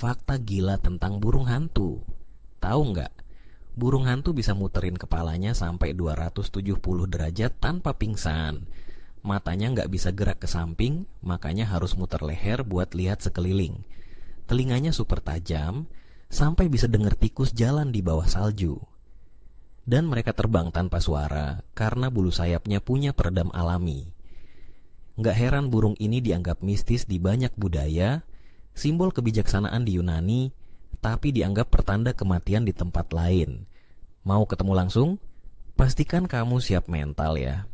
fakta gila tentang burung hantu. Tahu nggak? Burung hantu bisa muterin kepalanya sampai 270 derajat tanpa pingsan. Matanya nggak bisa gerak ke samping, makanya harus muter leher buat lihat sekeliling. Telinganya super tajam, sampai bisa denger tikus jalan di bawah salju. Dan mereka terbang tanpa suara karena bulu sayapnya punya peredam alami. Nggak heran burung ini dianggap mistis di banyak budaya, simbol kebijaksanaan di Yunani, tapi dianggap pertanda kematian di tempat lain. Mau ketemu langsung? Pastikan kamu siap mental ya.